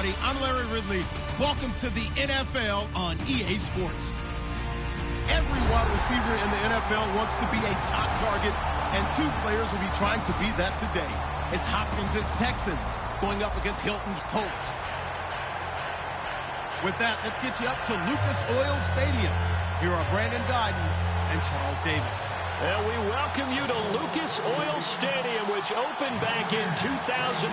everybody. I'm Larry Ridley. Welcome to the NFL on EA Sports. Every wide receiver in the NFL wants to be a top target, and two players will be trying to be that today. It's Hopkins' Texans going up against Hilton's Colts. With that, let's get you up to Lucas Oil Stadium. Here are Brandon Guyton and Charles Davis. And we welcome you to Lucas Oil Stadium, which opened back in 2008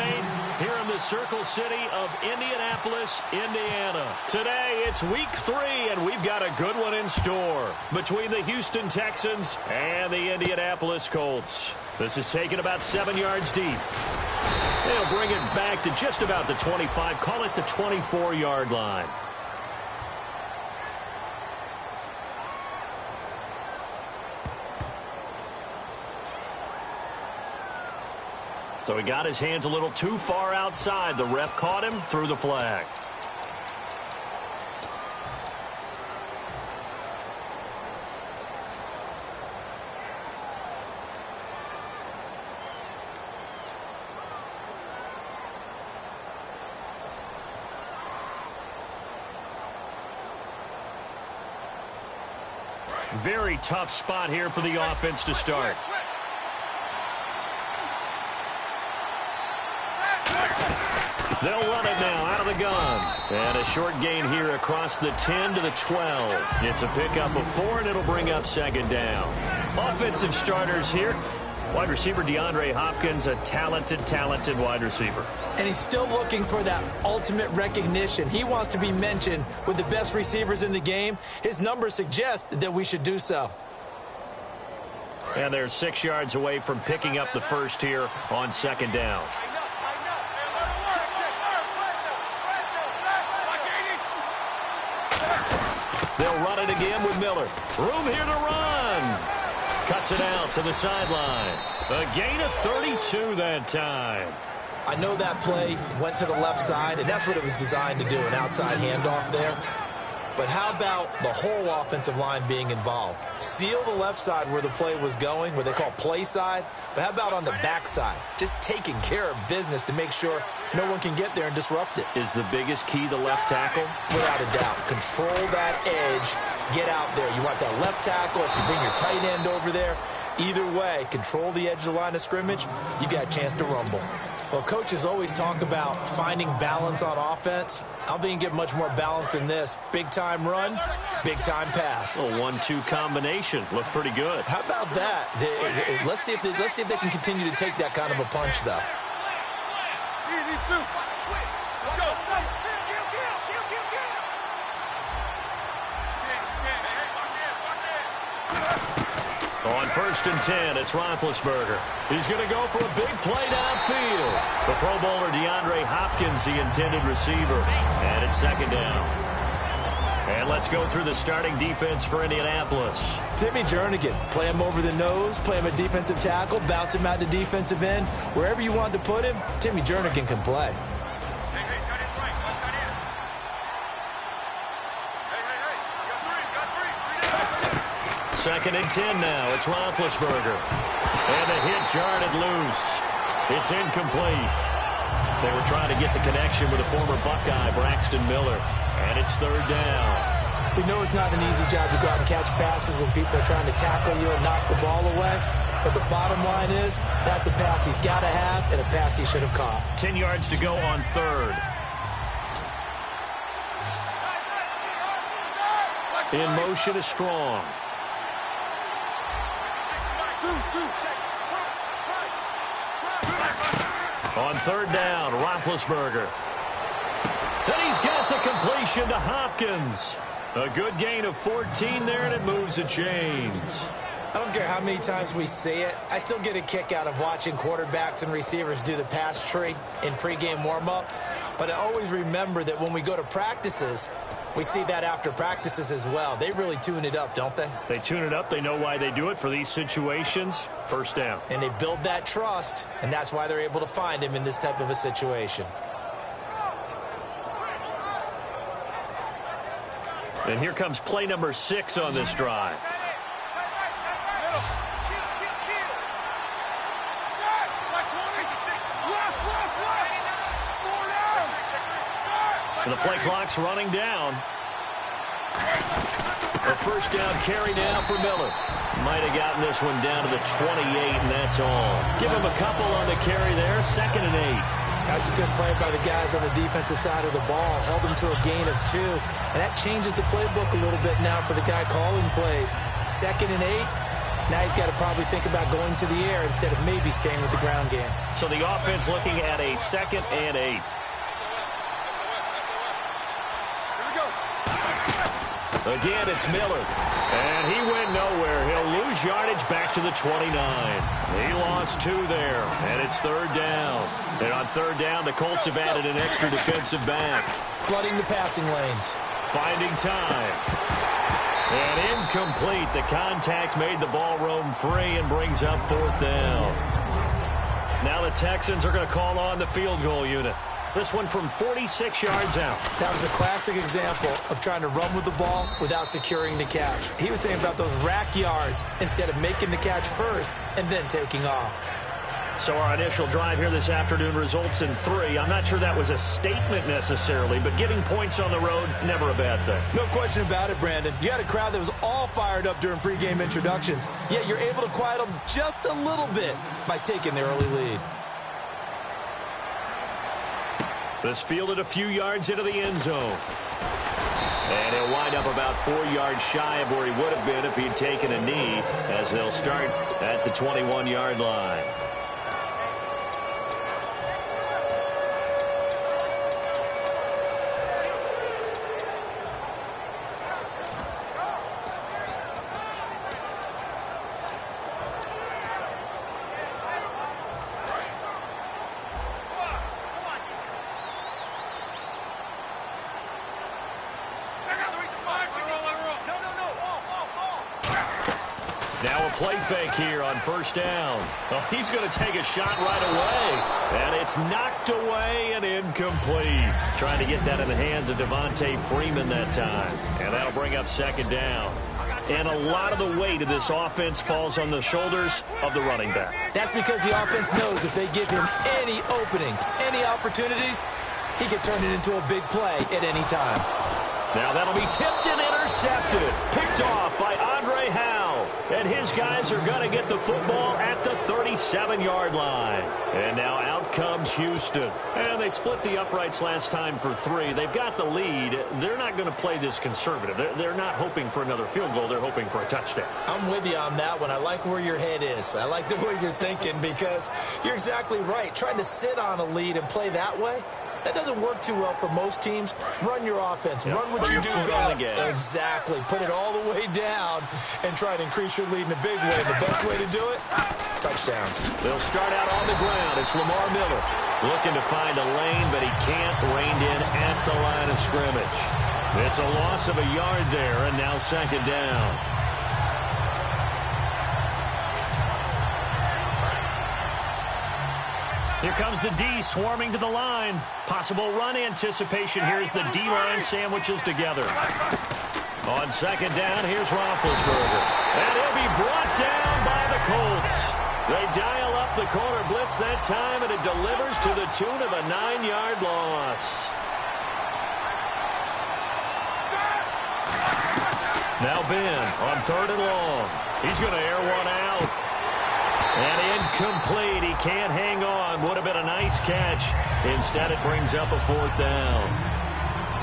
here in the Circle City of Indianapolis, Indiana. Today, it's week 3, and we've got a good one in store between the Houston Texans and the Indianapolis Colts. This is taken about 7 yards deep. They'll bring it back to just about the 25, call it the 24-yard line. So he got his hands a little too far outside. The ref caught him, threw the flag. Very tough spot here for the offense to start. They'll run it now out of the gun. And a short gain here across the 10 to the 12. It's a pickup of 4, and it'll bring up second down. Offensive starters here. Wide receiver DeAndre Hopkins, a talented wide receiver. And he's still looking for that ultimate recognition. He wants to be mentioned with the best receivers in the game. His numbers suggest that we should do so. And they're 6 yards away from picking up the first here on second down. They'll run it again with Miller. Room here to run. Cuts it out to the sideline. A gain of 32 that time. I know that play went to the left side, and that's what it was designed to do, an outside handoff there. But how about the whole offensive line being involved? Seal the left side where the play was going, what they call play side. But how about on the back side? Just taking care of business to make sure no one can get there and disrupt it. Is the biggest key the left tackle? Without a doubt. Control that edge. Get out there. You want that left tackle. If you bring your tight end over there, either way, control the edge of the line of scrimmage, you got a chance to rumble. Well, coaches always talk about finding balance on offense. I don't think you get much more balance than this. Big-time run, big-time pass. A 1-2 combination. Looked pretty good. How about that? Let's see if they can continue to take that kind of a punch, though. On 1st and 10, it's Roethlisberger. He's going to go for a big play downfield. The Pro Bowler DeAndre Hopkins, the intended receiver. And it's second down. And let's go through the starting defense for Indianapolis. Timmy Jernigan, play him over the nose, play him a defensive tackle, bounce him out to defensive end. Wherever you want to put him, Timmy Jernigan can play. Second and 10 now. It's Roethlisberger. And the hit jarred it loose. It's incomplete. They were trying to get the connection with a former Buckeye, Braxton Miller. And it's third down. We know it's not an easy job to go out and catch passes when people are trying to tackle you and knock the ball away. But the bottom line is, that's a pass he's got to have and a pass he should have caught. 10 yards to go on third. In motion is Strong. On third down, Roethlisberger. And he's got the completion to Hopkins. A good gain of 14 there, and it moves the chains. I don't care how many times we see it. I still get a kick out of watching quarterbacks and receivers do the pass tree in pregame warm-up. But I always remember that when we go to practices, we see that after practices as well. They really tune it up, don't they? They tune it up. They know why they do it for these situations. First down. And they build that trust, and that's why they're able to find him in this type of a situation. And here comes play number 6 on this drive. The play clock's running down. A first down carry now for Miller. Might have gotten this one down to the 28, and that's all. Give him a couple on the carry there. 2nd and 8. That's a good play by the guys on the defensive side of the ball. Held them to a gain of 2. And that changes the playbook a little bit now for the guy calling plays. 2nd and 8. Now he's got to probably think about going to the air instead of maybe staying with the ground game. So the offense looking at a 2nd and 8. Again, it's Miller. And he went nowhere. He'll lose yardage back to the 29. He lost 2 there. And it's 3rd down. And on 3rd down, the Colts have added an extra defensive back. Flooding the passing lanes. Finding time. And incomplete. The contact made the ball roam free and brings up 4th down. Now the Texans are going to call on the field goal unit. This one from 46 yards out. That was a classic example of trying to run with the ball without securing the catch. He was thinking about those rack yards instead of making the catch first and then taking off. So our initial drive here this afternoon results in 3. I'm not sure that was a statement necessarily, but getting points on the road, never a bad thing. No question about it, Brandon. You had a crowd that was all fired up during pregame introductions, yet you're able to quiet them just a little bit by taking the early lead. This fielded a few yards into the end zone. And he'll wind up about 4 yards shy of where he would have been if he'd taken a knee, as they'll start at the 21-yard line. Now a play fake here on 1st down. Oh, he's going to take a shot right away. And it's knocked away and incomplete. Trying to get that in the hands of Devontae Freeman that time. And that'll bring up 2nd down. And a lot of the weight of this offense falls on the shoulders of the running back. That's because the offense knows if they give him any openings, any opportunities, he can turn it into a big play at any time. Now that'll be tipped and intercepted. Picked off by Andre Howe. And his guys are going to get the football at the 37-yard line. And now out comes Houston. And they split the uprights last time for 3. They've got the lead. They're not going to play this conservative. They're not hoping for another field goal. They're hoping for a touchdown. I'm with you on that one. I like where your head is. I like the way you're thinking because you're exactly right. Trying to sit on a lead and play that way, that doesn't work too well for most teams. Run your offense. Yep. Run what you do best. Exactly. Put it all the way down and try to increase your lead in a big way. And the best way to do it, touchdowns. They'll start out on the ground. It's Lamar Miller looking to find a lane, but he can't. Reined in at the line of scrimmage. It's a loss of a yard there, and now 2nd down. Here comes the D swarming to the line. Possible run anticipation here as the D-line sandwiches together. On 2nd down, here's Roethlisberger. And he'll be brought down by the Colts. They dial up the corner blitz that time, and it delivers to the tune of a 9-yard loss. Now Ben on 3rd and long. He's going to air one out. And incomplete. He can't hang on. Would have been a nice catch. Instead, it brings up a 4th down.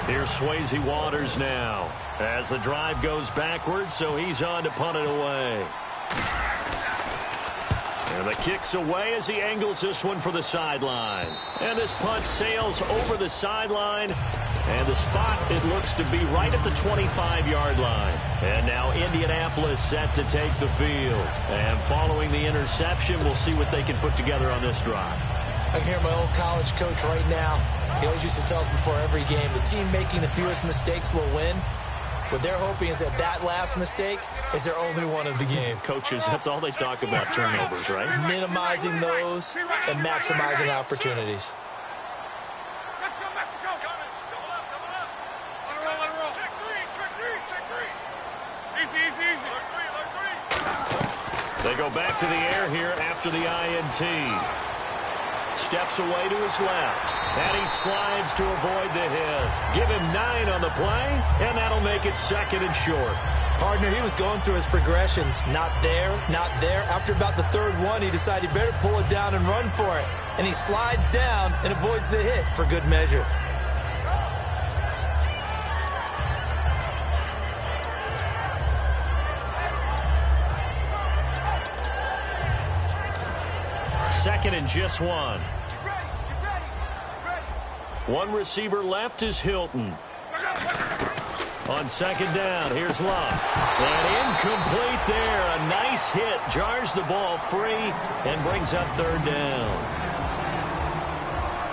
Here's Swayze Waters now as the drive goes backwards, so he's on to punt it away. And the kick's away as he angles this one for the sideline. And this punt sails over the sideline. And the spot, it looks to be right at the 25-yard line. And now Indianapolis set to take the field. And following the interception, we'll see what they can put together on this drive. I can hear my old college coach right now. He always used to tell us before every game, the team making the fewest mistakes will win. What they're hoping is that last mistake is their only one of the game. Coaches, that's all they talk about, turnovers, right? Minimizing those and maximizing opportunities. They go back to the air here after the INT. steps away to his left. And he slides to avoid the hit. Give him 9 on the play, and that'll make it 2nd and short. Partner, he was going through his progressions. Not there, not there. After about the 3rd one, he decided he better pull it down and run for it. And he slides down and avoids the hit for good measure. Second and just 1. One receiver left is Hilton. On 2nd down, here's Love. And incomplete there. A nice hit. Jars the ball free and brings up 3rd down.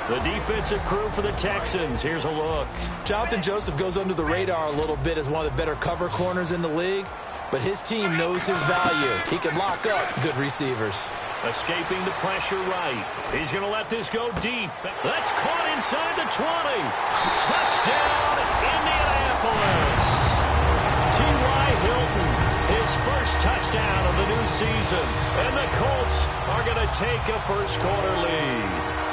The defensive crew for the Texans. Here's a look. Jonathan Joseph goes under the radar a little bit as one of the better cover corners in the league, but his team knows his value. He can lock up good receivers. Escaping the pressure right. He's going to let this go deep. That's caught inside the 20. Touchdown, Indianapolis. T.Y. Hilton, his first touchdown of the new season. And the Colts are going to take a first-quarter lead.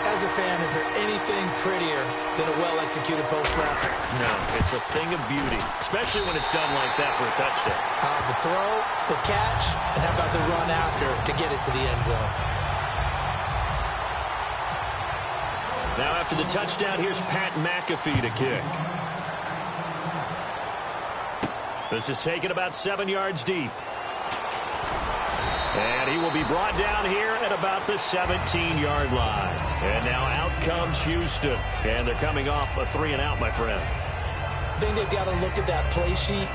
As a fan, is there anything prettier than a well-executed post route? No, it's a thing of beauty, especially when it's done like that for a touchdown. The throw, the catch, and how about the run after to get it to the end zone? Now after the touchdown, here's Pat McAfee to kick. This is taken about 7 yards deep. And he will be brought down here at about the 17-yard line. And now out comes Houston. And they're coming off a 3-and-out, my friend. I think they've got to look at that play sheet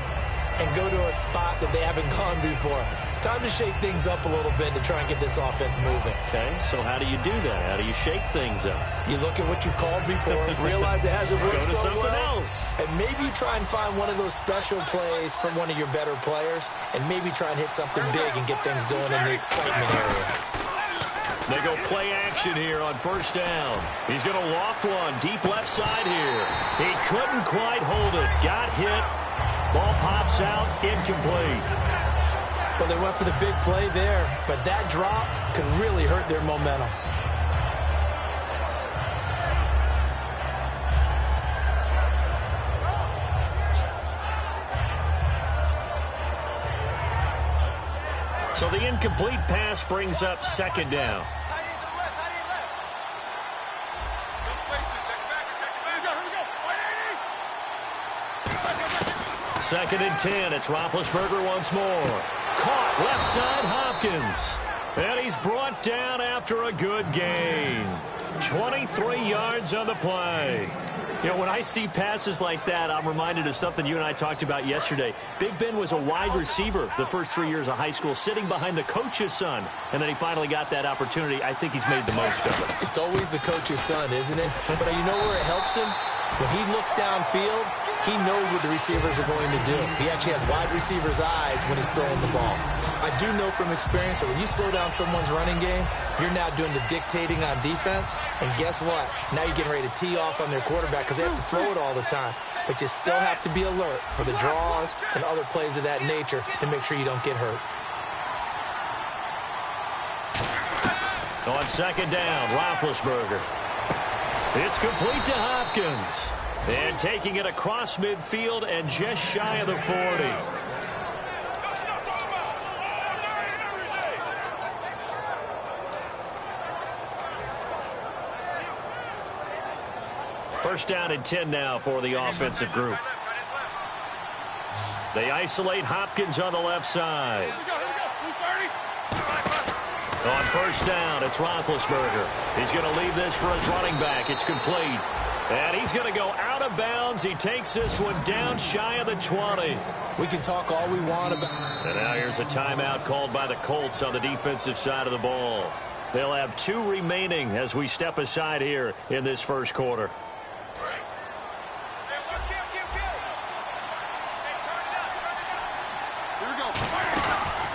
and go to a spot that they haven't gone before. Time to shake things up a little bit to try and get this offense moving. Okay, so how do you do that? How do you shake things up? You look at what you've called before, realize it hasn't worked so well. Go to something else. And maybe try and find one of those special plays from one of your better players, and maybe try and hit something big and get things going in the excitement area. They go play action here on 1st down. He's going to loft one deep left side here. He couldn't quite hold it. Got hit. Ball pops out. Incomplete. Well, they went for the big play there, but that drop could really hurt their momentum. So the incomplete pass brings up 2nd down. Second and 10. It's Roethlisberger once more. Caught left side Hopkins. And he's brought down after a good gain. 23 yards on the play. You know, when I see passes like that, I'm reminded of something you and I talked about yesterday. Big Ben was a wide receiver the first 3 years of high school, sitting behind the coach's son. And then he finally got that opportunity. I think he's made the most of it. It's always the coach's son, isn't it? But you know where it helps him? When he looks downfield, he knows what the receivers are going to do. He actually has wide receivers' eyes when he's throwing the ball. I do know from experience that when you slow down someone's running game, you're now doing the dictating on defense. And guess what? Now you're getting ready to tee off on their quarterback because they have to throw it all the time. But you still have to be alert for the draws and other plays of that nature to make sure you don't get hurt. On 2nd down, Roethlisberger. It's complete to Hopkins. And taking it across midfield and just shy of the 40. First down and 10 now for the offensive group. They isolate Hopkins on the left side. On 1st down, it's Roethlisberger. He's going to leave this for his running back. It's complete. And he's going to go out of bounds. He takes this one down shy of the 20. We can talk all we want about. And now here's a timeout called by the Colts on the defensive side of the ball. They'll have 2 remaining as we step aside here in this first quarter.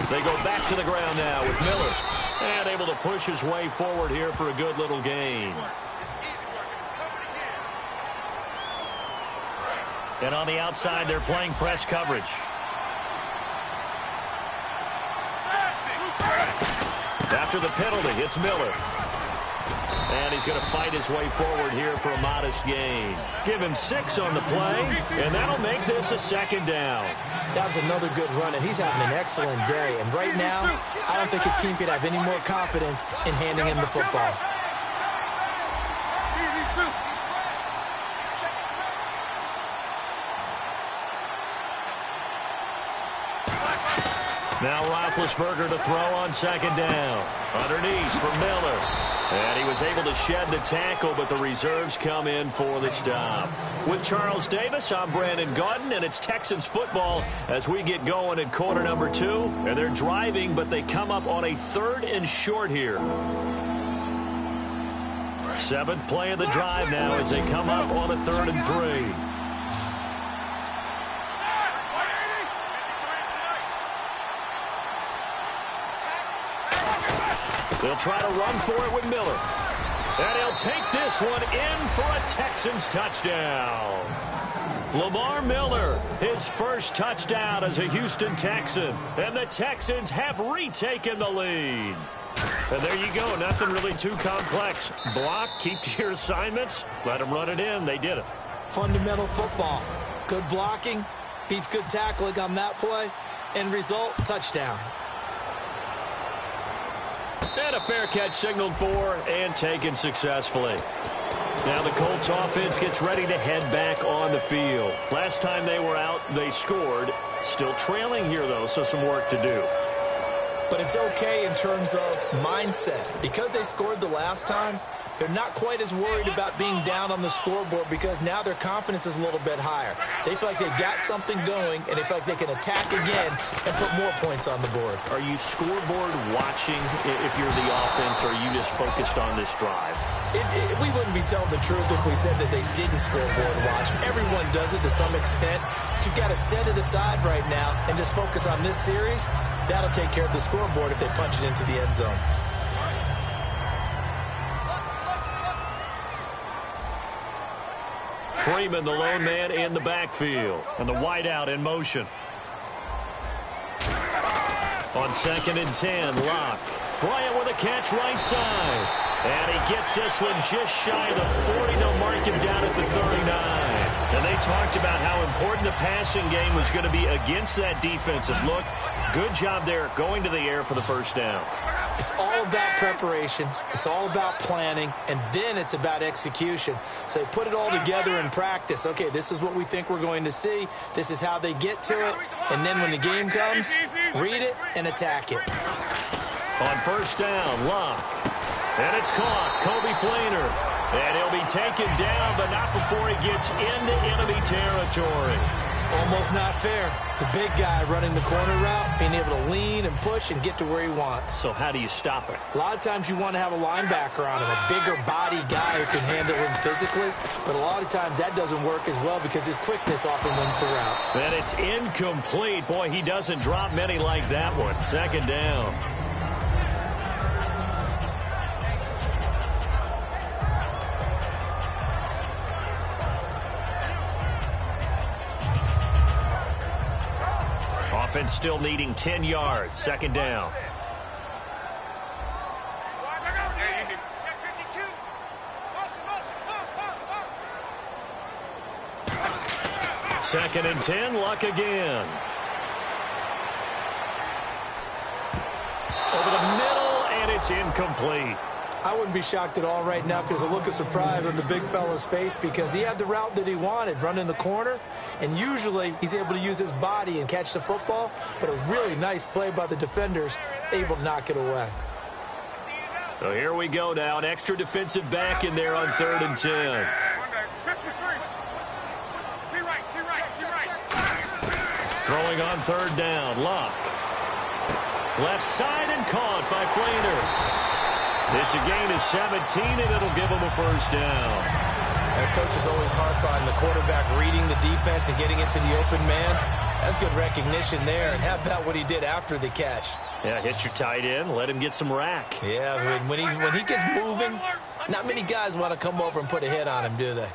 They go back to the ground now with Miller. And able to push his way forward here for a good little gain. And on the outside, they're playing press coverage. After the penalty, it's Miller. And he's going to fight his way forward here for a modest gain. Give him 6 on the play, and that'll make this a 2nd down. That was another good run, and he's having an excellent day. And right now, I don't think his team could have any more confidence in handing him the football. Now Roethlisberger to throw on 2nd down. Underneath for Miller. And he was able to shed the tackle, but the reserves come in for the stop. With Charles Davis, I'm Brandon Gaudin, and it's Texans football as we get going in quarter number 2. And they're driving, but they come up on a 3rd and short here. 7th play of the drive now as they come up on a 3rd and 3. They'll try to run for it with Miller. And he'll take this one in for a Texans touchdown. Lamar Miller, his first touchdown as a Houston Texan. And the Texans have retaken the lead. And there you go. Nothing really too complex. Block, keep to your assignments, let them run it in. They did it. Fundamental football. Good blocking, beats good tackling on that play. End result, touchdown. And a fair catch signaled for and taken successfully. Now the Colts offense gets ready to head back on the field. Last time they were out, they scored. Still trailing here, though, so some work to do. But it's okay in terms of mindset. Because they scored the last time, they're not quite as worried about being down on the scoreboard because now their confidence is a little bit higher. They feel like they've got something going, and they feel like they can attack again and put more points on the board. Are you scoreboard watching if you're the offense, or are you just focused on this drive? We wouldn't be telling the truth if we said that they didn't scoreboard watch. Everyone does it to some extent. But you've got to set it aside right now and just focus on this series. That'll take care of the scoreboard if they punch it into the end zone. Freeman, the lone man in the backfield. And the wideout in motion. On 2nd and 10, Locke. Bryant with a catch right side. And he gets this one just shy of the 40. They'll mark him down at the 39. And they talked about how important the passing game was going to be against that defensive look. Good job there going to the air for the first down. It's all about preparation. It's all about planning. And then it's about execution. So they put it all together in practice. Okay, this is what we think we're going to see. This is how they get to it. And then when the game comes, read it and attack it. On 1st down, Locke. And it's caught. Kobe Flainer. And he'll be taken down, but not before he gets into enemy territory. Almost not fair. The big guy running the corner route, being able to lean and push and get to where he wants. So how do you stop it? A lot of times you want to have a linebacker on him, a bigger body guy who can handle him physically. But a lot of times that doesn't work as well because his quickness often wins the route. And it's incomplete. Boy, he doesn't drop many like that one. 2nd down. Offense still needing 10 yards. 2nd down. Second and 10, Luck again. Over the middle, and it's incomplete. I wouldn't be shocked at all right now because a look of surprise on the big fella's face because he had the route that he wanted, running the corner, and usually he's able to use his body and catch the football, but a really nice play by the defenders, able to knock it away. So here we go now, an extra defensive back in there on 3rd and 10. Throwing on 3rd down, Luck. Left side and caught by Flainer. It's a gain of 17, and it'll give him a 1st down. And coaches always harp on the quarterback reading the defense and getting into the open man. That's good recognition there. And how about what he did after the catch? Yeah, hit your tight end, let him get some rack. Yeah, when he gets moving, not many guys want to come over and put a hit on him, do they?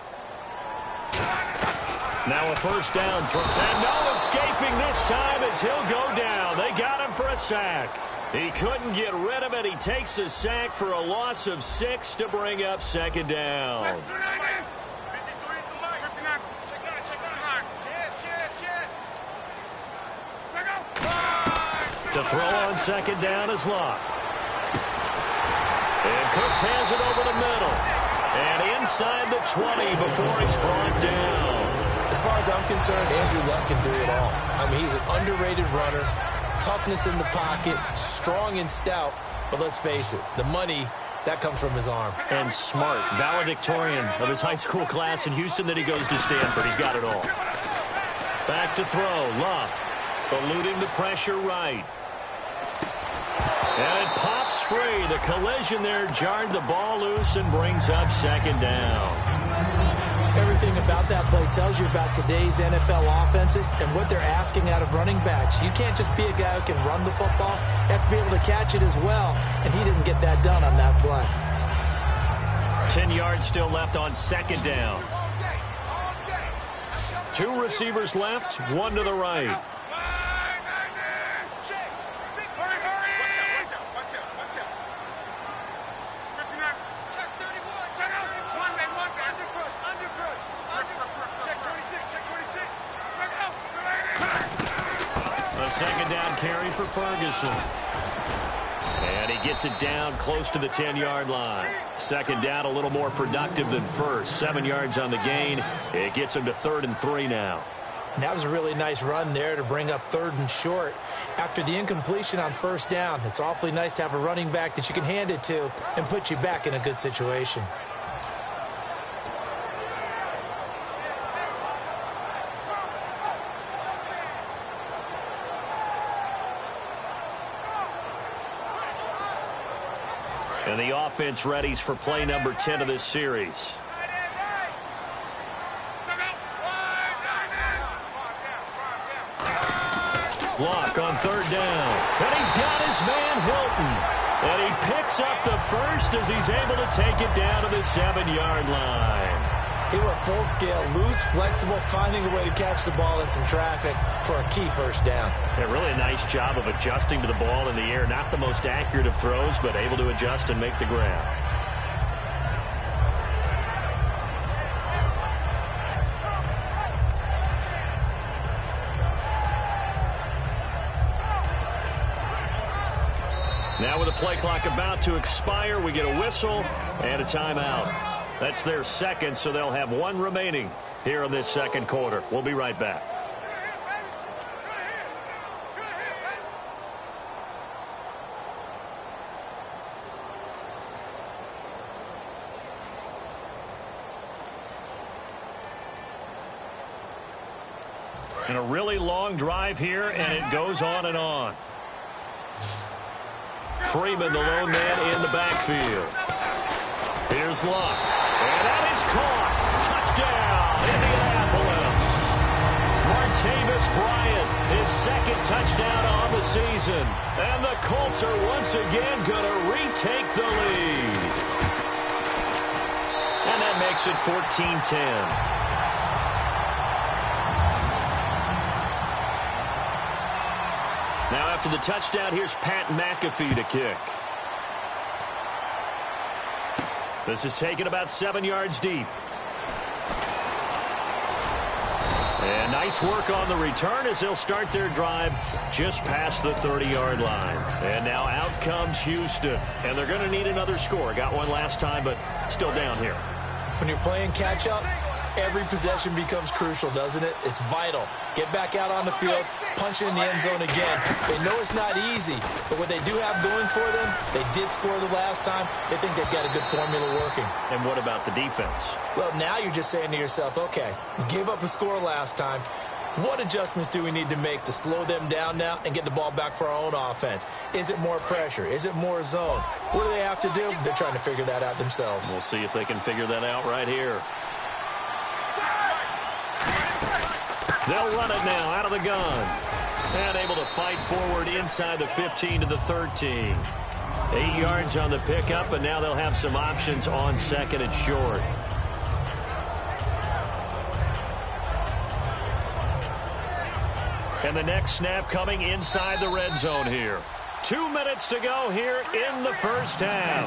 Now a 1st down throw. And no escaping this time as he'll go down. They got him for a sack. He couldn't get rid of it. He takes a sack for a loss of 6 to bring up second down. To throw on second down is Locke. And Cooks has it over the middle. And inside the 20 before he's brought down. As far as I'm concerned, Andrew Luck can do it all. I mean, he's an underrated runner. Toughness in the pocket, strong and stout. But let's face it, the money, that comes from his arm. And smart, valedictorian of his high school class in Houston. Then he goes to Stanford. He's got it all. Back to throw. Luck eluding the pressure right. And it pops free. The collision there jarred the ball loose and brings up second down. Everything about that play tells you about today's NFL offenses and what they're asking out of running backs. You can't just be a guy who can run the football. You have to be able to catch it as well, and he didn't get that done on that play. 10 yards still left on second down. 2 receivers left, 1 to the right. Second down carry for Ferguson. And he gets it down close to the 10-yard line. Second down a little more productive than first. 7 yards on the gain. It gets him to 3rd and 3 now. And that was a really nice run there to bring up 3rd and short. After the incompletion on first down, it's awfully nice to have a running back that you can hand it to and put you back in a good situation. And the offense readies for play number 10 of this series. Block on 3rd down. And he's got his man Hilton. And he picks up the first as he's able to take it down to the 7-yard line. He went full scale, loose, flexible, finding a way to catch the ball in some traffic for a key first down. Yeah, really a nice job of adjusting to the ball in the air. Not the most accurate of throws, but able to adjust and make the grab. Now with the play clock about to expire, we get a whistle and a timeout. That's their second, so they'll have 1 remaining here in this second quarter. We'll be right back. And a really long drive here, and it goes on and on. Freeman, the lone man in the backfield. Here's Locke. And that is caught. Touchdown, Indianapolis. Martavis Bryant, his 2nd touchdown on the season. And the Colts are once again going to retake the lead. And that makes it 14-10. Now after the touchdown, here's Pat McAfee to kick. This is taken about 7 yards deep. And nice work on the return as they'll start their drive just past the 30-yard line. And now out comes Houston. And they're going to need another score. Got one last time, but still down here. When you're playing catch-up, every possession becomes crucial, doesn't it? It's vital. Get back out on the field, punch it in the end zone again. They know it's not easy, but what they do have going for them, they did score the last time. They think they've got a good formula working. And what about the defense? Well, now you're just saying to yourself, okay, we gave up a score last time. What adjustments do we need to make to slow them down now and get the ball back for our own offense? Is it more pressure? Is it more zone? What do they have to do? They're trying to figure that out themselves. We'll see if they can figure that out right here. They'll run it now out of the gun. And able to fight forward inside the 15 to the 13. 8 yards on the pickup, and now they'll have some options on 2nd and short. And the next snap coming inside the red zone here. 2 minutes to go here in the first half.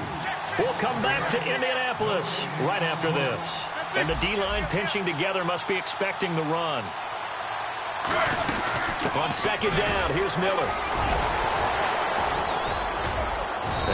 We'll come back to Indianapolis right after this. And the D-line pinching together must be expecting the run. On second down, here's Miller.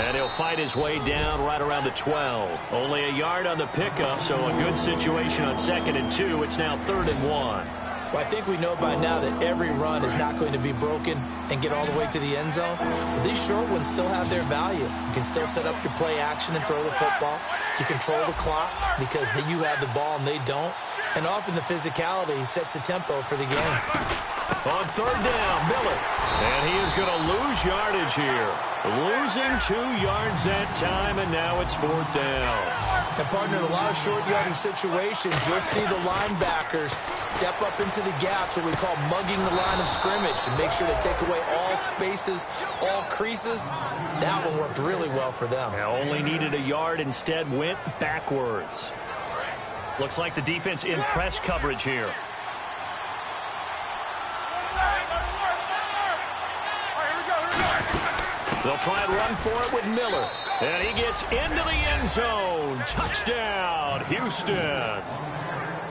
And he'll fight his way down right around the 12. Only a yard on the pickup, so a good situation on 2nd and 2. It's now 3rd and 1. Well, I think we know by now that every run is not going to be broken and get all the way to the end zone. But these short ones still have their value. You can still set up your play action and throw the football. You control the clock because you have the ball and they don't. And often the physicality sets the tempo for the game. On 3rd down, Miller. And he is going to lose yardage here. Losing 2 yards that time, and now it's 4th down. And, partner, in a lot of short yardage situations, you'll see the linebackers step up into the gaps, what we call mugging the line of scrimmage, to make sure they take away all spaces, all creases. That one worked really well for them. Only needed a yard, instead went backwards. Looks like the defense in press coverage here. They'll try and run for it with Miller. And he gets into the end zone. Touchdown, Houston.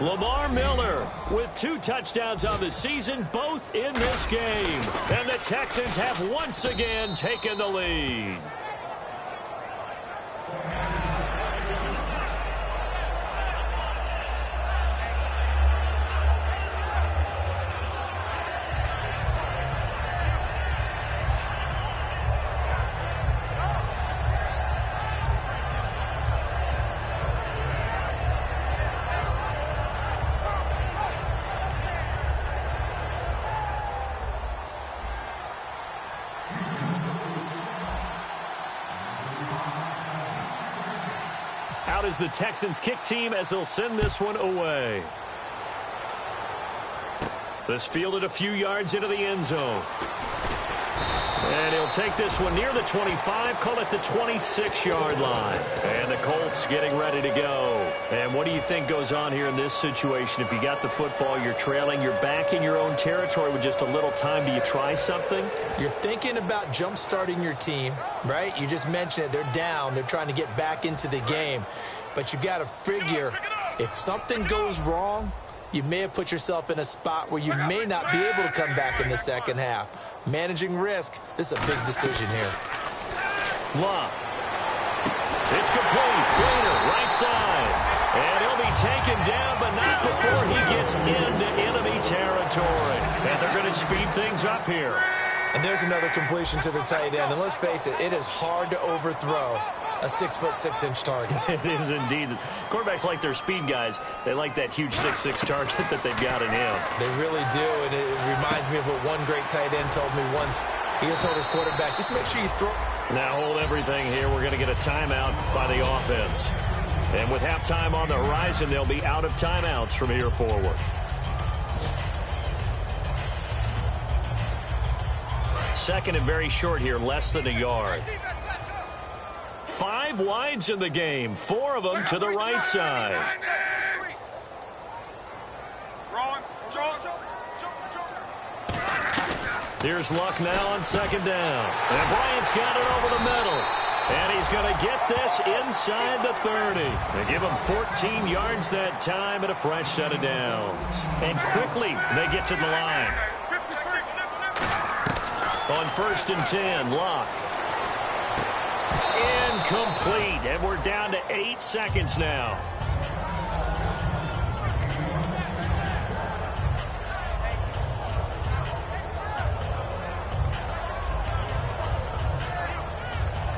Lamar Miller with 2 touchdowns on the season, both in this game. And the Texans have once again taken the lead. Out is the Texans kick team as they'll send this one away. This fielded a few yards into the end zone. And he'll take this one near the 25, call it the 26-yard line. And the Colts getting ready to go. And what do you think goes on here in this situation? If you got the football, you're trailing, you're back in your own territory with just a little time. Do you try something? You're thinking about jump-starting your team, right? You just mentioned it. They're down. They're trying to get back into the game. But you got to figure, if something goes wrong, you may have put yourself in a spot where you may not be able to come back in the second half. Managing risk, this is a big decision here. Love. It's complete. Feiner, right side. And he'll be taken down, but not before he gets into enemy territory. And they're going to speed things up here. And there's another completion to the tight end. And let's face it, it is hard to overthrow a 6'6" target. It is indeed. Quarterbacks like their speed guys. They like that huge 6'6" target that they've got in him. They really do, and it reminds me of what one great tight end told me once. He told his quarterback, just make sure you throw. Now hold everything here. We're going to get a timeout by the offense. And with halftime on the horizon, they'll be out of timeouts from here forward. Second and very short here, less than a yard. 5 wides in the game, 4 of them to the right side. Here's Luck now on second down. And Bryant's got it over the middle. And he's going to get this inside the 30. They give him 14 yards that time and a fresh set of downs. And quickly they get to the line. On 1st and 10, Luck. Incomplete, and we're down to 8 seconds now.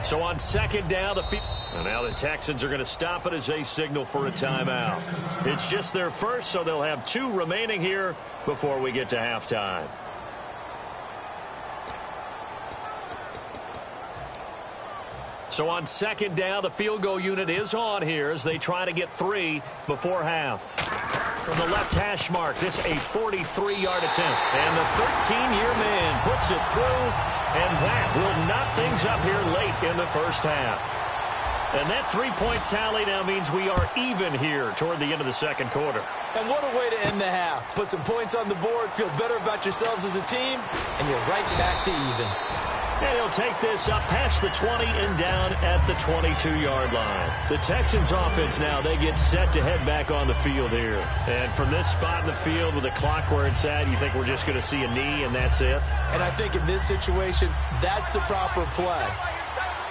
So on second down, and now the Texans are going to stop it as they signal for a timeout. It's just their first, so they'll have 2 remaining here before we get to halftime. So on second down, the field goal unit is on here as they try to get 3 before half. From the left hash mark, this a 43-yard attempt. And the 13-year man puts it through, and that will knock things up here late in the first half. And that 3-point tally now means we are even here toward the end of the second quarter. And what a way to end the half. Put some points on the board, feel better about yourselves as a team, and you're right back to even. And he'll take this up past the 20 and down at the 22-yard line. The Texans offense now, they get set to head back on the field here. And from this spot in the field with the clock where it's at, you think we're just going to see a knee and that's it? And I think in this situation, that's the proper play.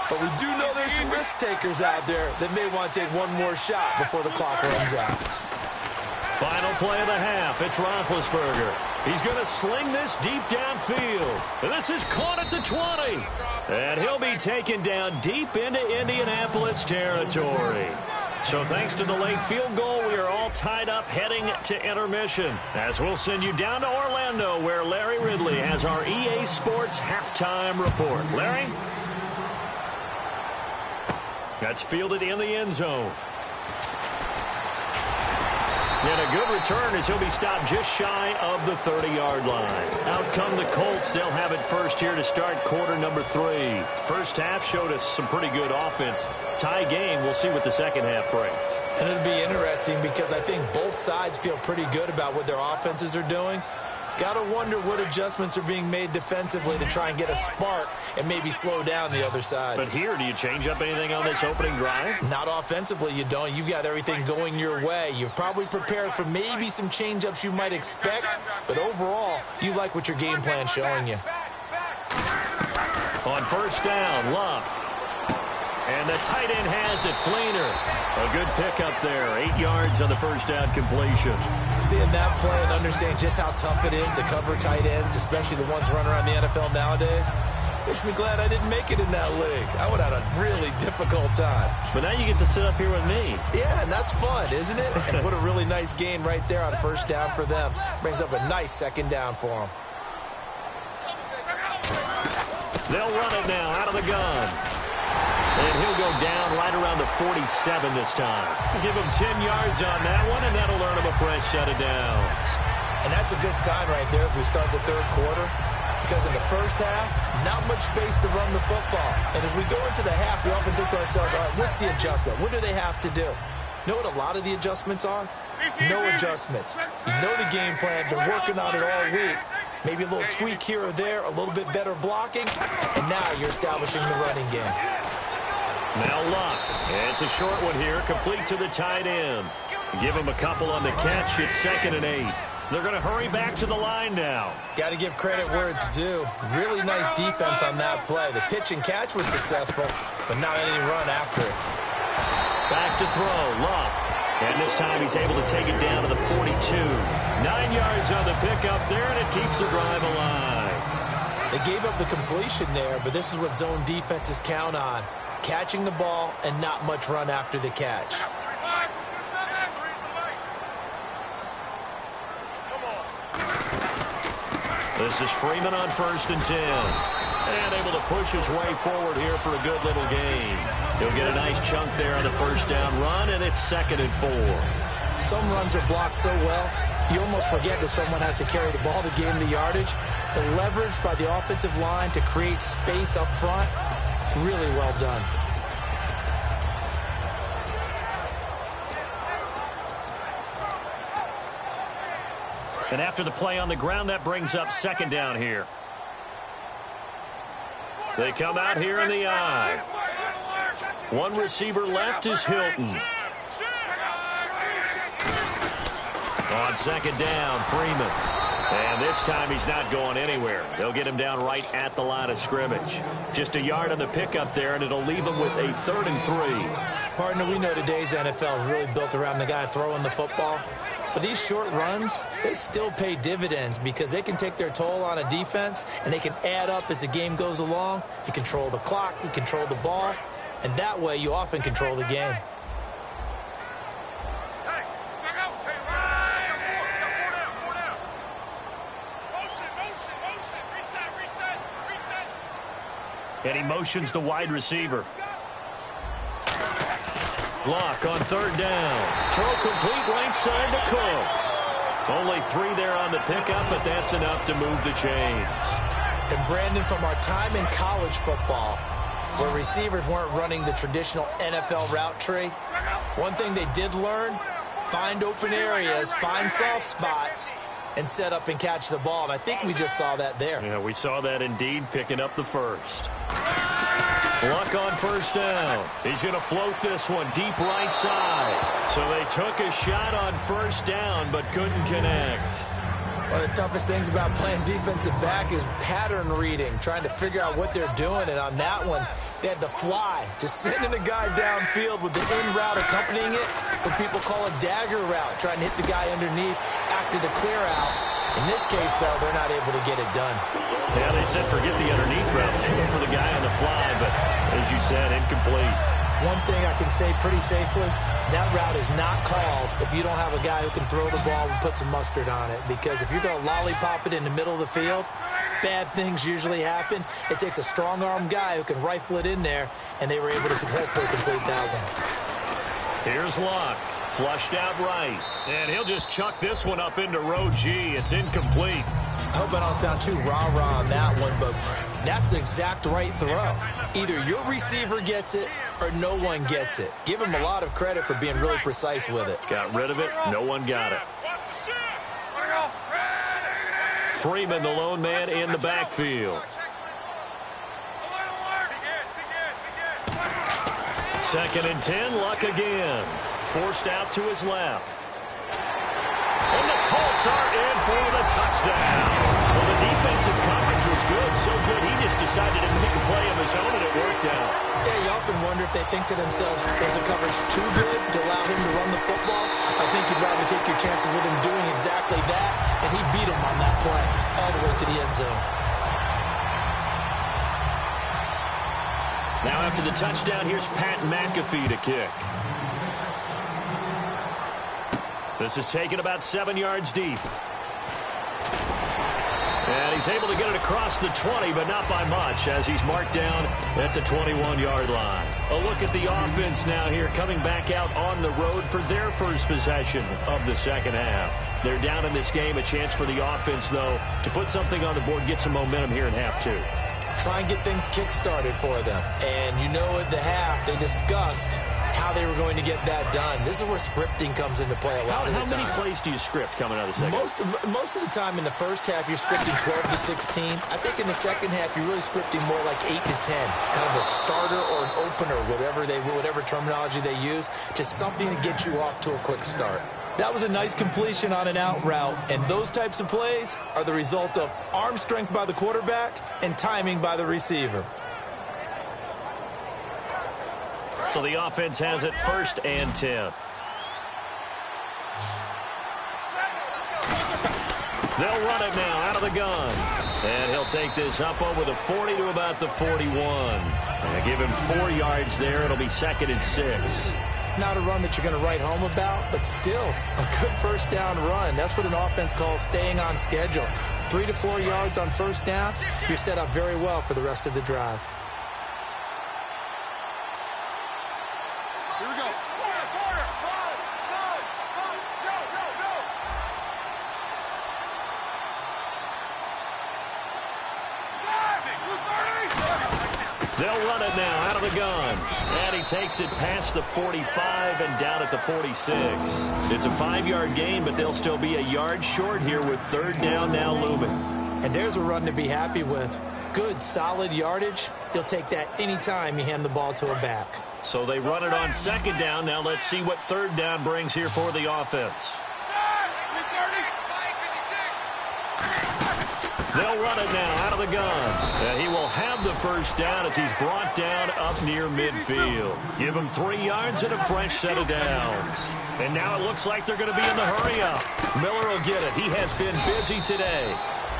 But we do know there's some risk takers out there that may want to take one more shot before the clock runs out. Final play of the half. It's Roethlisberger. He's going to sling this deep downfield. And this is caught at the 20. And he'll be taken down deep into Indianapolis territory. So thanks to the late field goal, we are all tied up heading to intermission. As we'll send you down to Orlando, where Larry Ridley has our EA Sports halftime report. Larry? That's fielded in the end zone. And a good return as he'll be stopped just shy of the 30-yard line. Out come the Colts. They'll have it first here to start quarter number 3. First half showed us some pretty good offense. Tie game. We'll see what the second half brings. And it'll be interesting because I think both sides feel pretty good about what their offenses are doing. Got to wonder what adjustments are being made defensively to try and get a spark and maybe slow down the other side. But here, do you change up anything on this opening drive? Not offensively, you don't. You've got everything going your way. You've probably prepared for maybe some change-ups you might expect, but overall, you like what your game plan's showing you. On first down, Luck. And the tight end has it, Fleener. A good pickup there, 8 yards on the first down completion. Seeing that play and understanding just how tough it is to cover tight ends, especially the ones running around the NFL nowadays, makes me glad I didn't make it in that league. I would have had a really difficult time. But now you get to sit up here with me. Yeah, and that's fun, isn't it? And what a really nice gain right there on first down for them. Brings up a nice second down for them. They'll run it now out of the gun. And he'll go down right around the 47 this time. Give him 10 yards on that one, and that'll earn him a fresh set of downs. And that's a good sign right there as we start the third quarter. Because in the first half, not much space to run the football. And as we go into the half, we often think to ourselves, all right, what's the adjustment? What do they have to do? You know what a lot of the adjustments are? No adjustments. You know the game plan. Been working on it all week. Maybe a little tweak here or there, a little bit better blocking, and now you're establishing the running game. Now Luck. It's a short one here, complete to the tight end. Give him a couple on the catch. It's 2nd and 8. They're going to hurry back to the line now. Got to give credit where it's due. Really nice defense on that play. The pitch and catch was successful, but not any run after it. Back to throw, Luck. And this time he's able to take it down to the 42. 9 yards on the pickup there, and it keeps the drive alive. They gave up the completion there, but this is what zone defenses count on. Catching the ball and not much run after the catch. This is Freeman on 1st and 10. And able to push his way forward here for a good little gain. He'll get a nice chunk there on the first down run, and it's 2nd and 4. Some runs are blocked so well, you almost forget that someone has to carry the ball to gain the yardage. The leverage by the offensive line to create space up front, really well done. And after the play on the ground, that brings up 2nd down here. They come out here in the I. One receiver left is Hilton. On 2nd down, Freeman. And this time he's not going anywhere. They'll get him down right at the line of scrimmage. Just a yard on the pickup there, and it'll leave him with a 3rd and 3. Partner, we know today's NFL is really built around the guy throwing the football. But these short runs, they still pay dividends because they can take their toll on a defense, and they can add up as the game goes along. You control the clock, you control the ball, and that way you often control the game. And he motions the wide receiver. Luck on 3rd down. Throw complete right side to Cooks. Only 3 there on the pickup, but that's enough to move the chains. And Brandon, from our time in college football, where receivers weren't running the traditional NFL route tree, one thing they did learn, find open areas, find soft spots, and set up and catch the ball. And I think we just saw that there. Yeah, we saw that indeed, picking up the first. Luck on first down. He's going to float this one deep right side. So they took a shot on first down but couldn't connect. One of the toughest things about playing defensive back is pattern reading, trying to figure out what they're doing. And on that one, they had to fly, just sending a guy downfield with the in route accompanying it, what people call a dagger route, trying to hit the guy underneath after the clear out. In this case, though, they're not able to get it done. Yeah, they said forget the underneath route. They went for the guy on the fly, but as you said, incomplete. One thing I can say pretty safely, that route is not called if you don't have a guy who can throw the ball and put some mustard on it. Because if you're going to lollipop it in the middle of the field, bad things usually happen. It takes a strong-arm guy who can rifle it in there, and they were able to successfully complete that one. Here's Luck. Flushed out right. And he'll just chuck this one up into row G. It's incomplete. I hope I don't sound too rah-rah on that one, but that's the exact right throw. Either your receiver gets it or no one gets it. Give him a lot of credit for being really precise with it. Got rid of it. No one got it. Freeman, the lone man in the backfield. Second and 10, Luck again. Forced out to his left. And the Colts are in for the touchdown. Well, the defensive coverage was good, so good he just decided to make a play of his own, and it worked out. Yeah, you often wonder if they think to themselves, was the coverage too good to allow him to run the football? I think you'd rather take your chances with him doing exactly that, and he beat him on that play all the way to the end zone. Now after the touchdown, here's Pat McAfee to kick. This is taken about 7 yards deep. And he's able to get it across the 20, but not by much, as he's marked down at the 21-yard line. A look at the offense now here, coming back out on the road for their first possession of the second half. They're down in this game. A chance for the offense, though, to put something on the board, get some momentum here in half two. Try and get things kick-started for them. And you know at the half, they discussed how they were going to get that done. This is where scripting comes into play a lot of the time. How many plays do you script coming out of the second? Most of the time in the first half, you're scripting 12 to 16. I think in the second half, you're really scripting more like 8 to 10. Kind of a starter or an opener, whatever terminology they use, just something to get you off to a quick start. That was a nice completion on an out route, and those types of plays are the result of arm strength by the quarterback and timing by the receiver. So the offense has it 1st and 10. They'll run it now out of the gun. And he'll take this up over the 40 to about the 41. And give him 4 yards there. It'll be 2nd and 6. Not a run that you're going to write home about, but still a good first down run. That's what an offense calls staying on schedule. 3 to 4 yards on first down, you're set up very well for the rest of the drive. Here we go. They'll run it now out of the gun. And he takes it past the 45 and down at the 46. It's a 5-yard gain, but they'll still be a yard short here with 3rd down now looming. And there's a run to be happy with. Good, solid yardage. You'll take that anytime you hand the ball to a back. So they run it on 2nd down. Now let's see what 3rd down brings here for the offense. They'll run it now out of the gun. And he will have the first down as he's brought down up near midfield. Give him 3 yards and a fresh set of downs. And now it looks like they're going to be in the hurry-up. Miller will get it. He has been busy today.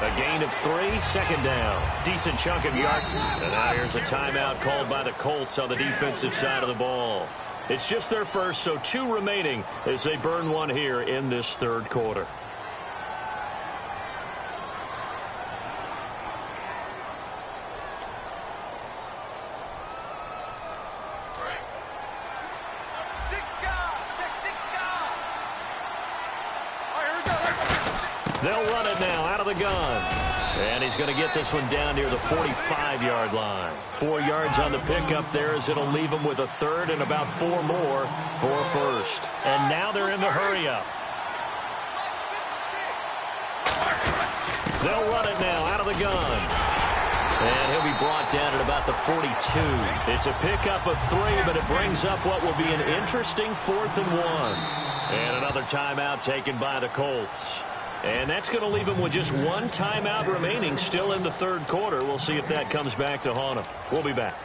A gain of 3, 2nd down. Decent chunk of yard. And now here's a timeout called by the Colts on the defensive side of the ball. It's just their first, so 2 remaining as they burn one here in this 3rd quarter. They'll run it now out of the gun. And he's going to get this one down near the 45-yard line. 4 yards on the pickup there as it'll leave him with a 3rd and about 4 more for 1st. And now they're in the hurry-up. They'll run it now out of the gun. And he'll be brought down at about the 42. It's a pickup of 3, but it brings up what will be an interesting 4th and 1. And another timeout taken by the Colts. And that's going to leave them with just 1 timeout remaining still in the 3rd quarter. We'll see if that comes back to haunt them. We'll be back.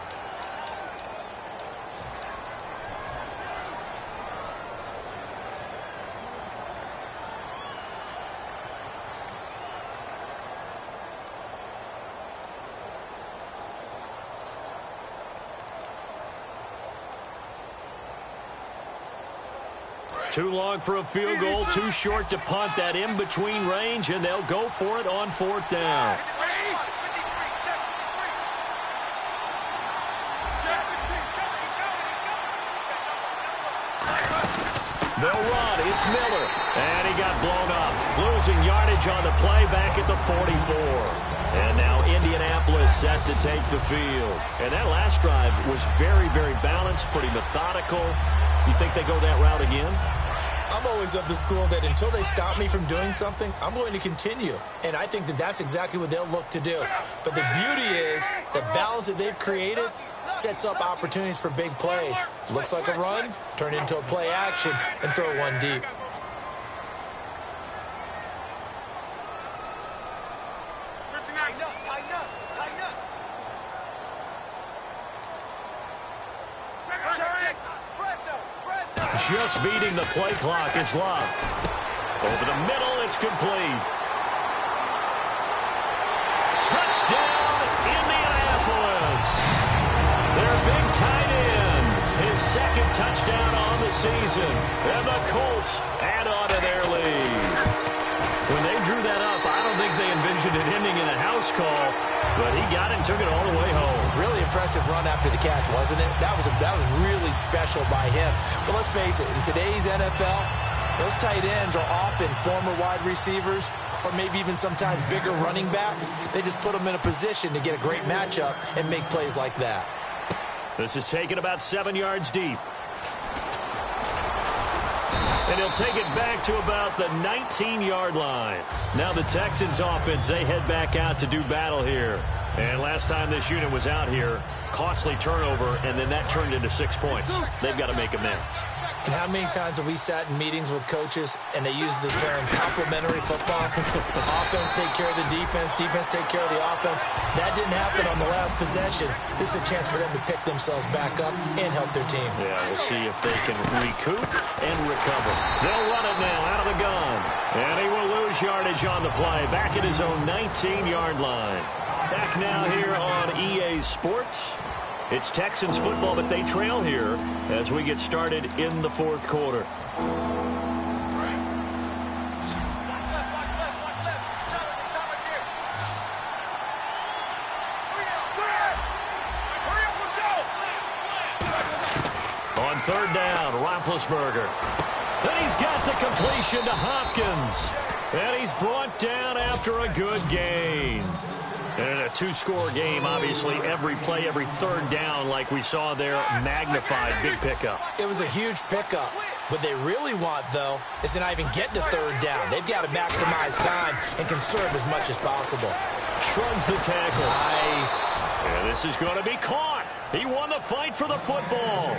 Too long for a field goal, too short to punt that in-between range, and they'll go for it on 4th down. They'll run. It's Miller, and he got blown up. Losing yardage on the play back at the 44. And now Indianapolis set to take the field. And that last drive was very, very balanced, pretty methodical. You think they go that route again? I'm always of the school that until they stop me from doing something, I'm going to continue. And I think that that's exactly what they'll look to do. But the beauty is the balance that they've created sets up opportunities for big plays. Looks like a run, turn into a play action, and throw one deep. Just beating the play clock is Love. Over the middle, it's complete. Touchdown, Indianapolis. Their big tight end, his 2nd touchdown on the season. And the Colts add on to their lead. When they drew that up, I don't think they envisioned it ending in a house call, but he got it and took it all the way home. Really impressive run after the catch, wasn't it? That was really special by him. But let's face it, in today's NFL, those tight ends are often former wide receivers or maybe even sometimes bigger running backs. They just put them in a position to get a great matchup and make plays like that. This is taken about 7 yards deep. And he'll take it back to about the 19-yard line. Now the Texans offense, they head back out to do battle here. And last time this unit was out here, costly turnover, and then that turned into 6 points. They've got to make amends. And how many times have we sat in meetings with coaches and they use the term complementary football? Offense take care of the defense, defense take care of the offense. That didn't happen on the last possession. This is a chance for them to pick themselves back up and help their team. Yeah, we'll see if they can recoup and recover. They'll run it now out of the gun. And he will lose yardage on the play, back at his own 19-yard line. Back now here on EA Sports. It's Texans football, but they trail here as we get started in the 4th quarter. On 3rd down, Roethlisberger. And he's got the completion to Hopkins. And he's brought down after a good gain. And a 2-score game, obviously, every play, every 3rd down, like we saw there, magnified, big pickup. It was a huge pickup. What they really want, though, is to not even get to 3rd down. They've got to maximize time and conserve as much as possible. Shrugs the tackle. Nice. And this is going to be caught. He won the fight for the football.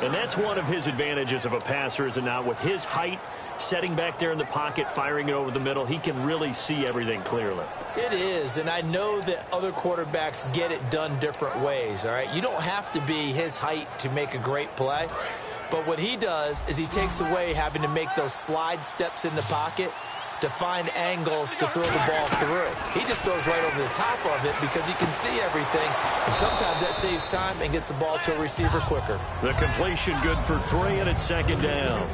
And that's one of his advantages of a passer, is it not? With his height, setting back there in the pocket, firing it over the middle, he can really see everything clearly. It is, and I know that other quarterbacks get it done different ways, all right? You don't have to be his height to make a great play, but what he does is he takes away having to make those slide steps in the pocket to find angles to throw the ball through. He just throws right over the top of it because he can see everything, and sometimes that saves time and gets the ball to a receiver quicker. The completion good for 3, and it's 2nd down.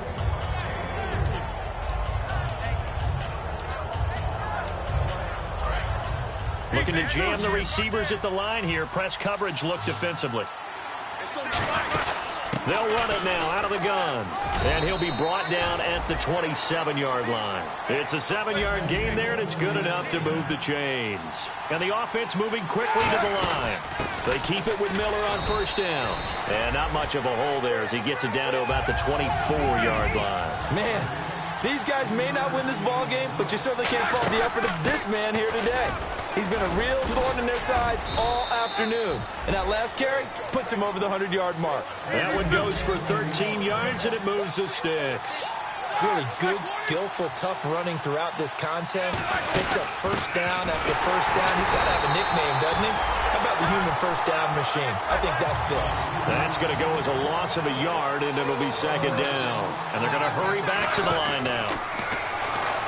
Looking to jam the receivers at the line here. Press coverage look defensively. They'll run it now out of the gun. And he'll be brought down at the 27-yard line. It's a 7-yard gain there, and it's good enough to move the chains. And the offense moving quickly to the line. They keep it with Miller on 1st down. And not much of a hole there as he gets it down to about the 24-yard line. Man, These guys may not win this ball game, but you certainly can't fault the effort of this man here today. He's been a real thorn in their sides all afternoon. And that last carry puts him over the 100-yard mark. That one goes for 13 yards, and it moves the sticks. Really good, skillful, tough running throughout this contest. Picked up first down after first down. He's got to have a nickname, doesn't he? How about the human first down machine? I think that fits. That's going to go as a loss of a yard, and it'll be second down. And they're going to hurry back to the line now.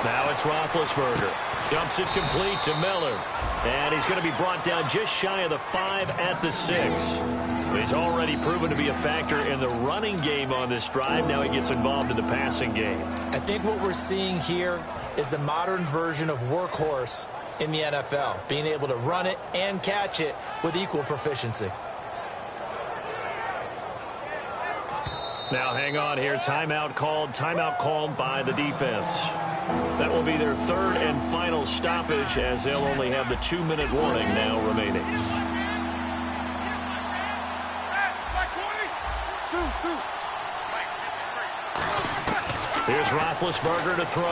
Now it's Roethlisberger. Dumps it complete to Miller. And he's going to be brought down just shy of the 5 at the 6. He's already proven to be a factor in the running game on this drive. Now he gets involved in the passing game. I think what we're seeing here is the modern version of workhorse in the NFL, being able to run it and catch it with equal proficiency. Now hang on here. Timeout called by the defense. That will be their third and final stoppage, as they'll only have the 2-minute warning now remaining. Here's Roethlisberger to throw.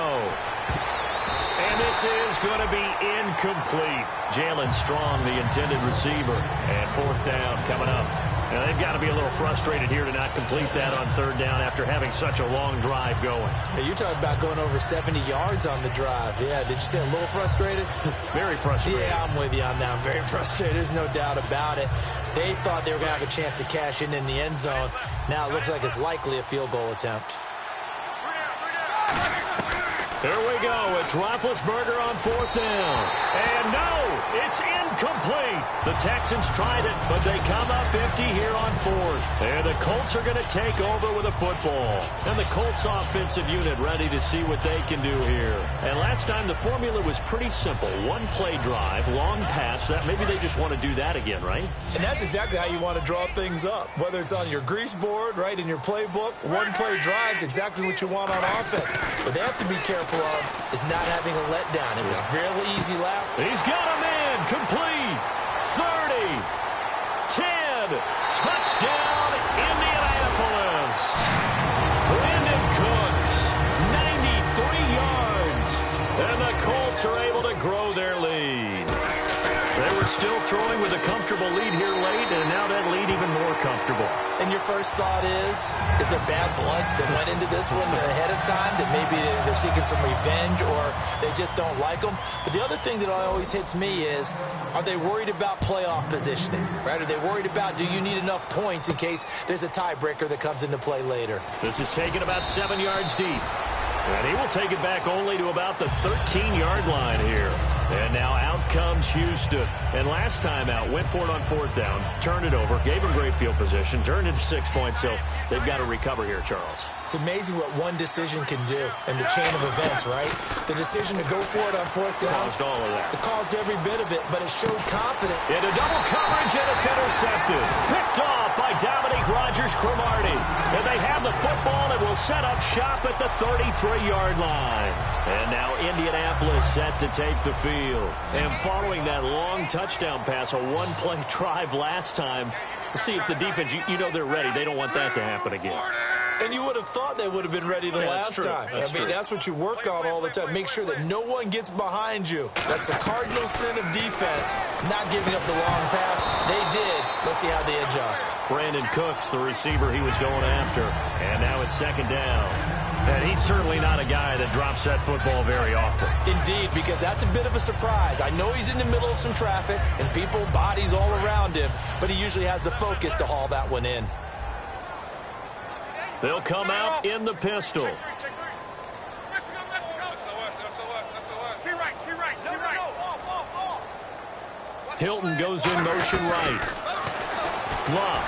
And this is going to be incomplete. Jalen Strong, the intended receiver. And fourth down coming up. Now, they've got to be a little frustrated here to not complete that on third down after having such a long drive going. Hey, you're talking about going over 70 yards on the drive. Yeah, did you say a little frustrated? Very frustrated. Yeah, I'm with you on that. I'm very frustrated. There's no doubt about it. They thought they were going to have a chance to cash in the end zone. Now it looks like it's likely a field goal attempt. Here we go. It's Roethlisberger on fourth down. And no, it's incomplete. The Texans tried it, but they come up empty here on fourth. And the Colts are going to take over with a football. And the Colts offensive unit ready to see what they can do here. And last time the formula was pretty simple. One-play drive, long pass. That maybe they just want to do that again, right? And that's exactly how you want to draw things up. Whether it's on your grease board, right, in your playbook, one-play drive is exactly what you want on offense. But they have to be careful of is not having a letdown. It was real easy last. He's got him in. Complete. 30. 10. Touchdown, Indianapolis. Brandon Cooks. 93 yards. And the Colts are able to grow their lead. They were still throwing with a comfortable lead here late, and now that lead even more comfortable. And your first thought is there bad blood that went into this one ahead of time, that maybe they're seeking some revenge or they just don't like them? But the other thing that always hits me is, are they worried about playoff positioning, right? Are they worried about, do you need enough points in case there's a tiebreaker that comes into play later? This is taken about 7 yards deep. And he will take it back only to about the 13-yard line here. And now out comes Houston. And last time out, went for it on fourth down, turned it over, gave him great field position, turned it to 6 points. So they've got to recover here, Charles. It's amazing what one decision can do in the chain of events, right? The decision to go for it on fourth down. Caused all of that. It caused every bit of it, but it showed confidence. Into double coverage, and it's intercepted. Picked off by Dominique Rodgers-Cromartie. And they have the football and will set up shop at the 33-yard line. And now Indianapolis set to take the field. And following that long touchdown pass, a one-play drive last time, we'll see if the defense, you know they're ready. They don't want that to happen again. And you would have thought they would have been ready the last time. That's what you work on all the time. Make sure that no one gets behind you. That's the cardinal sin of defense, not giving up the long pass. They did. Let's see how they adjust. Brandon Cooks, the receiver he was going after. And now it's second down. And he's certainly not a guy that drops that football very often. Indeed, because that's a bit of a surprise. I know he's in the middle of some traffic and people, bodies all around him, but he usually has the focus to haul that one in. They'll come out in the pistol. Hilton goes in motion right. Love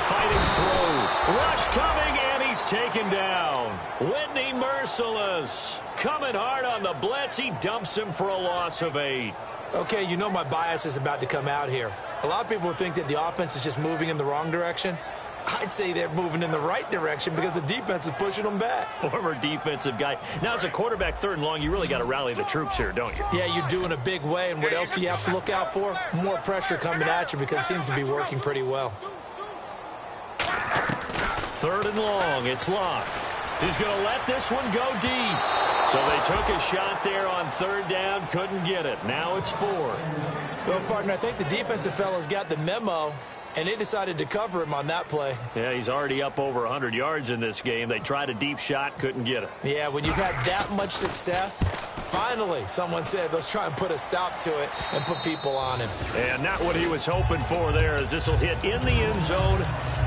fighting through. Rush coming, and he's taken down. Whitney merciless. Coming hard on the blitz. He dumps him for a loss of 8. Okay, you know my bias is about to come out here. A lot of people think that the offense is just moving in the wrong direction. I'd say they're moving in the right direction because the defense is pushing them back. Former defensive guy. Now, as a quarterback, third and long, you really got to rally the troops here, don't you? Yeah, you do in a big way. And what else do you have to look out for? More pressure coming at you because it seems to be working pretty well. Third and long. It's Locke. He's going to let this one go deep. So they took a shot there on third down, couldn't get it. Now it's fourth. Well, partner, I think the defensive fellas got the memo, and they decided to cover him on that play. Yeah, he's already up over 100 yards in this game. They tried a deep shot, couldn't get it. Yeah, when you've had that much success, finally someone said, let's try and put a stop to it and put people on him. And not what he was hoping for there, as this will hit in the end zone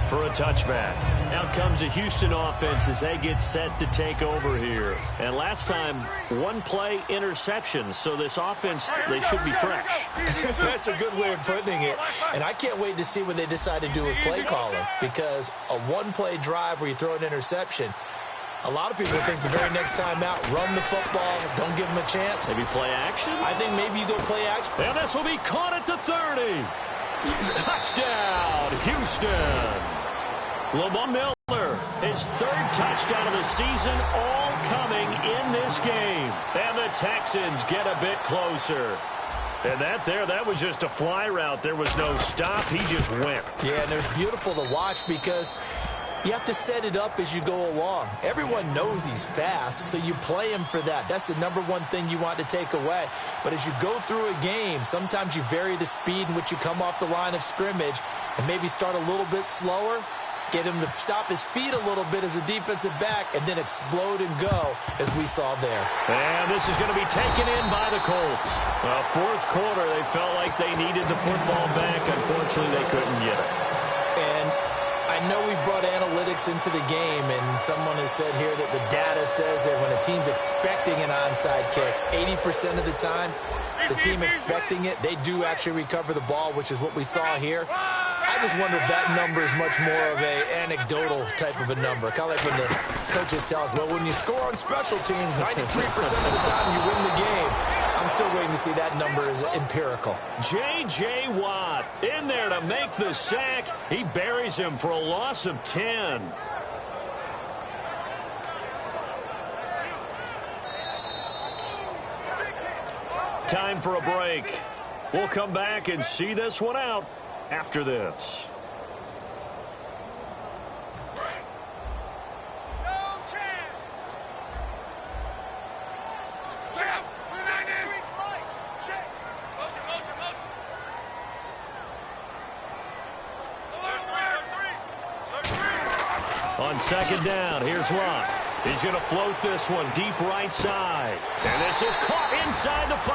for a touchback. Out comes the Houston offense as they get set to take over here. And last time, one play interception, so this offense, they should be fresh. That's a good way of putting it. And I can't wait to see what they decide to do with play calling, because a one-play drive where you throw an interception, a lot of people think the very next time out, run the football, don't give them a chance. Maybe play action? I think maybe you go play action. And this will be caught at the 30. Touchdown, Houston. Lamar Miller, his third touchdown of the season, all coming in this game. And the Texans get a bit closer. And that was just a fly route. There was no stop. He just went. Yeah, and it's beautiful to watch because you have to set it up as you go along. Everyone knows he's fast, so you play him for that. That's the number one thing you want to take away. But as you go through a game, sometimes you vary the speed in which you come off the line of scrimmage and maybe start a little bit slower, get him to stop his feet a little bit as a defensive back, and then explode and go, as we saw there. And this is going to be taken in by the Colts. Fourth quarter, they felt like they needed the football back. Unfortunately, they couldn't get it. And I know we brought analytics into the game, and someone has said here that the data says that when a team's expecting an onside kick, 80% of the time, the team expecting it, they do actually recover the ball, which is what we saw here. I just wonder if that number is much more of an anecdotal type of a number. Kind of like when the coaches tell us, well, when you score on special teams, 93% of the time you win the game. I'm still waiting to see that number is empirical. J.J. Watt in there to make the sack. He buries him for a loss of 10. Time for a break. We'll come back and see this one out after this. On second down, here's Locke. He's going to float this one deep right side. And this is caught inside the 5.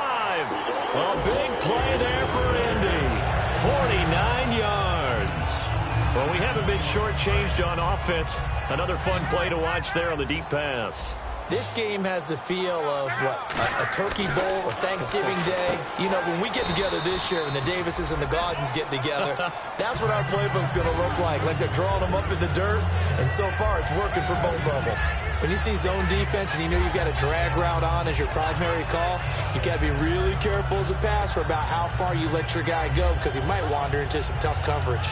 A big play there for Indy. 49 yards. Well, we haven't been shortchanged on offense. Another fun play to watch there on the deep pass. This game has the feel of, a Turkey Bowl, a Thanksgiving Day. You know, when we get together this year and the Davises and the Gaudens get together, that's what our playbook's going to look like. Like they're drawing them up in the dirt, and so far it's working for both of them. When you see zone defense and you know you've got a drag route on as your primary call, you've got to be really careful as a passer about how far you let your guy go, because he might wander into some tough coverage.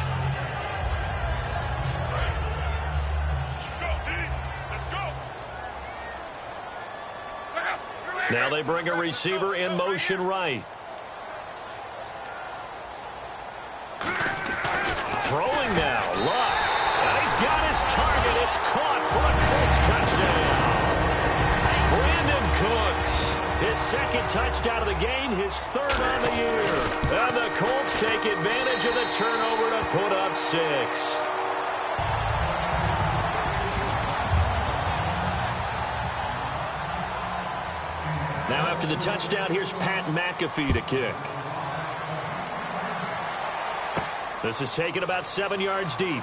Now they bring a receiver in motion right. Throwing now, Luck. And he's got his target. It's caught for a Colts touchdown. Brandon Cooks, his second touchdown of the game, his third on the year. And the Colts take advantage of the turnover to put up 6. Now after the touchdown, here's Pat McAfee to kick. This is taken about 7 yards deep.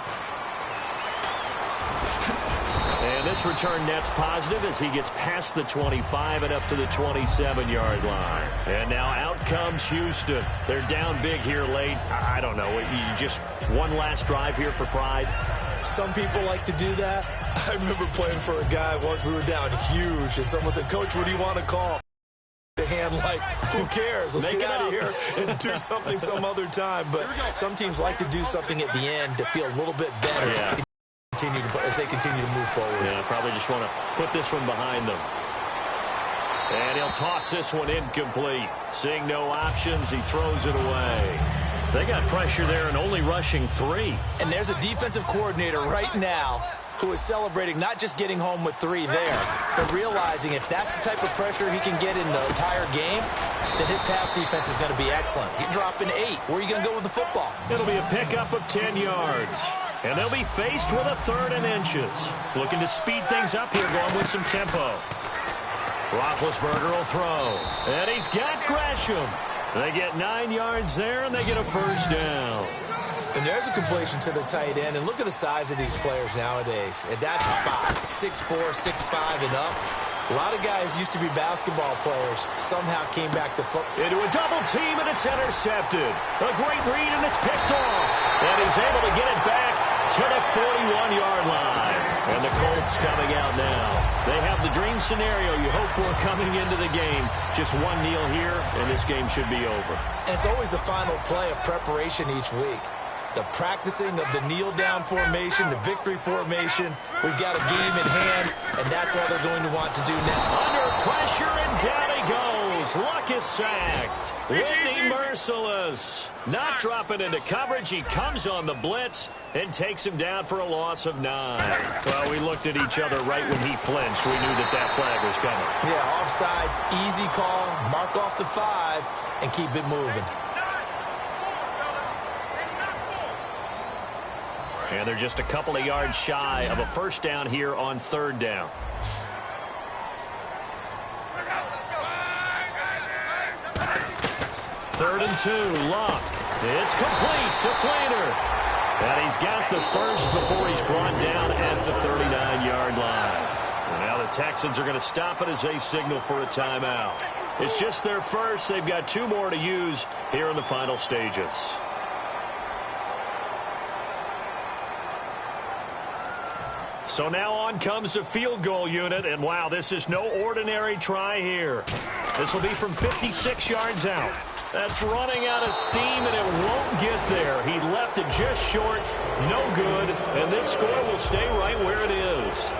And this return net's positive as he gets past the 25 and up to the 27-yard line. And now out comes Houston. They're down big here late. I don't know. You just one last drive here for pride. Some people like to do that. I remember playing for a guy once. We were down huge, and someone said, Coach, what do you want to call? The hand like, who cares? Let's get out of here and do something some other time. But some teams like to do something at the end to feel a little bit better as they continue to move forward. Yeah, probably just want to put this one behind them. And he'll toss this one incomplete. Seeing no options, he throws it away. They got pressure there and only rushing 3. And there's a defensive coordinator right now who is celebrating not just getting home with 3 there, but realizing if that's the type of pressure he can get in the entire game, then his pass defense is going to be excellent. You're dropping 8. Where are you going to go with the football? It'll be a pickup of 10 yards. And they'll be faced with a 3rd and inches. Looking to speed things up here, going with some tempo. Roethlisberger will throw. And he's got Gresham. They get 9 yards there, and they get a 1st down. And there's a completion to the tight end. And look at the size of these players nowadays. At that spot, 6'4", 6'5", and up. A lot of guys used to be basketball players. Somehow came back to football. Into a double team, and it's intercepted. A great read, and it's picked off. And he's able to get it back to the 41-yard line. And the Colts coming out now. They have the dream scenario you hope for coming into the game. Just one kneel here, and this game should be over. And it's always the final play of preparation each week. The practicing of the kneel-down formation, the victory formation. We've got a game in hand, and that's all they're going to want to do now. Under pressure, and down he goes. Luck is sacked. Whitney merciless. Not dropping into coverage. He comes on the blitz and takes him down for a loss of 9. Well, we looked at each other right when he flinched. We knew that flag was coming. Yeah, offsides, easy call. Mark off the 5 and keep it moving. And they're just a couple of yards shy of a 1st down here on 3rd down. Third and 2, Luck. It's complete to Flainer. And he's got the 1st before he's brought down at the 39-yard line. And now the Texans are going to stop it as they signal for a timeout. It's just their 1st. They've got 2 more to use here in the final stages. So now on comes the field goal unit, and wow, this is no ordinary try here. This will be from 56 yards out. That's running out of steam, and it won't get there. He left it just short, no good, and this score will stay right where it is.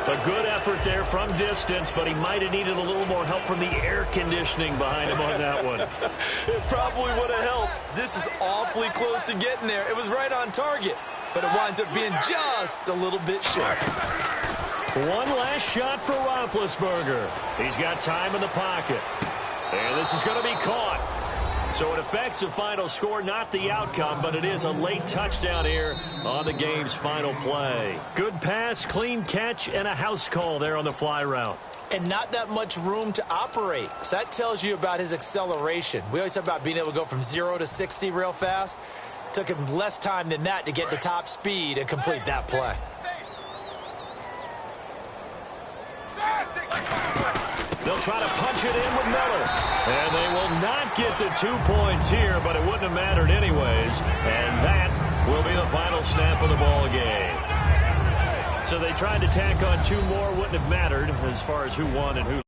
A good effort there from distance, but he might have needed a little more help from the air conditioning behind him on that one. It probably would have helped. This is awfully close to getting there. It was right on target, but it winds up being just a little bit short. One last shot for Roethlisberger. He's got time in the pocket. And this is going to be caught. So it affects the final score, not the outcome, but it is a late touchdown here on the game's final play. Good pass, clean catch, and a house call there on the fly route. And not that much room to operate. So that tells you about his acceleration. We always talk about being able to go from 0 to 60 real fast. It took him less time than that to get the top speed and complete that play. They'll try to punch it in with Miller. And they will not get the 2 points here, but it wouldn't have mattered anyways. And that will be the final snap of the ball game. So they tried to tack on 2 more. Wouldn't have mattered as far as who won and who